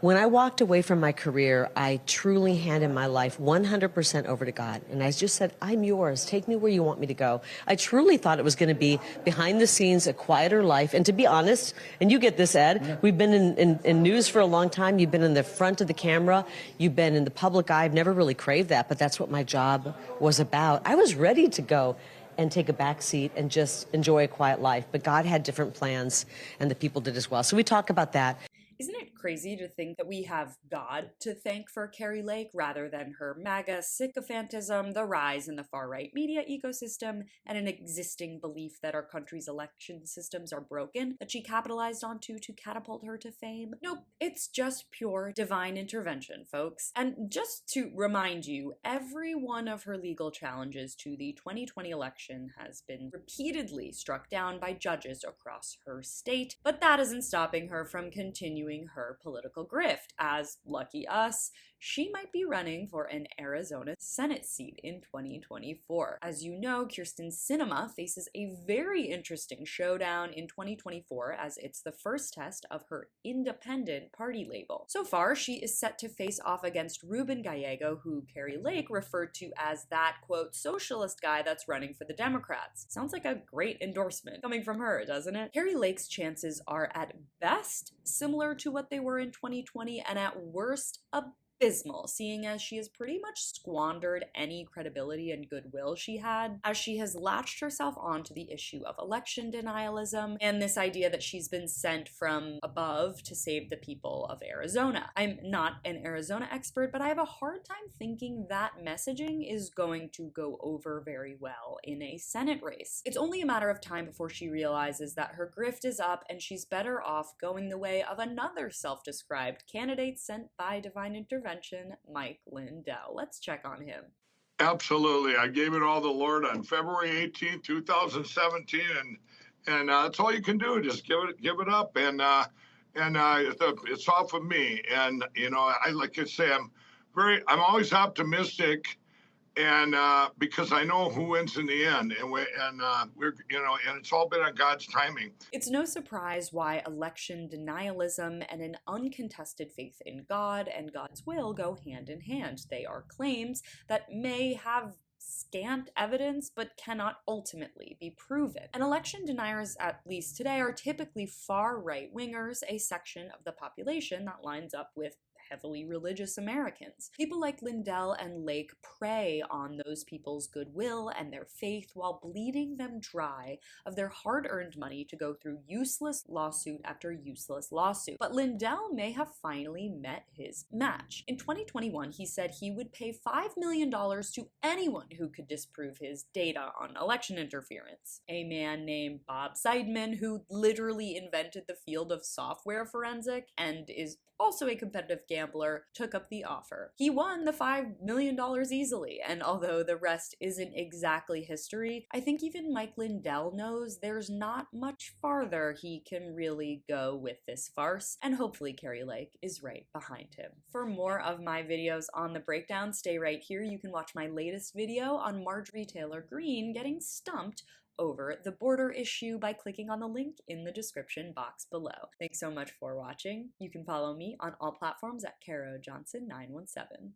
When I walked away from my career, I truly handed my life 100% over to God. And I just said, I'm yours. Take me where you want me to go. I truly thought it was going to be behind the scenes, a quieter life. And to be honest, and you get this, Ed, we've been in news for a long time. You've been in the front of the camera. You've been in the public eye. I've never really craved that, but that's what my job was about. I was ready to go and take a back seat and just enjoy a quiet life. But God had different plans, and the people did as well. So we talk about that. Isn't it crazy to think that we have God to thank for Kari Lake rather than her MAGA sycophantism, the rise in the far-right media ecosystem, and an existing belief that our country's election systems are broken that she capitalized onto to catapult her to fame? Nope, it's just pure divine intervention, folks. And just to remind you, every one of her legal challenges to the 2020 election has been repeatedly struck down by judges across her state, but that isn't stopping her from continuing her political grift, as, lucky us, she might be running for an Arizona Senate seat in 2024. As you know, Kyrsten Sinema faces a very interesting showdown in 2024 as it's the first test of her independent party label. So far, she is set to face off against Ruben Gallego, who Kari Lake referred to as that, quote, socialist guy that's running for the Democrats. Sounds like a great endorsement coming from her, doesn't it? Kari Lake's chances are at best similar to what they were in 2020 and at worst abysmal, seeing as she has pretty much squandered any credibility and goodwill she had, as she has latched herself onto the issue of election denialism and this idea that she's been sent from above to save the people of Arizona. I'm not an Arizona expert, but I have a hard time thinking that messaging is going to go over very well in a Senate race. It's only a matter of time before she realizes that her grift is up and she's better off going the way of another self-described candidate sent by divine intervention, Mike Lindell. Let's check on him. Absolutely. I gave it all to the Lord on February 18th, 2017, and that's all you can do. Just give it up, and it's off of me. And I like I say, I'm always optimistic, and because I know who wins in the end, and we're and it's all been on God's timing. It's no surprise why election denialism and an uncontested faith in God and God's will go hand in hand. They are claims that may have scant evidence but cannot ultimately be proven. And election deniers, at least today, are typically far right-wingers, a section of the population that lines up with heavily religious Americans. People like Lindell and Lake prey on those people's goodwill and their faith while bleeding them dry of their hard-earned money to go through useless lawsuit after useless lawsuit. But Lindell may have finally met his match. In 2021, he said he would pay $5 million to anyone who could disprove his data on election interference. A man named Bob Seidman, who literally invented the field of software forensic and is also a competitive gambler, took up the offer. He won the $5 million easily, and although the rest isn't exactly history, I think even Mike Lindell knows there's not much farther he can really go with this farce, and hopefully Kari Lake is right behind him. For more of my videos on the breakdown, stay right here. You can watch my latest video on Marjorie Taylor Greene getting stumped over the border issue by clicking on the link in the description box below. Thanks so much for watching. You can follow me on all platforms at Caro Johnson 917.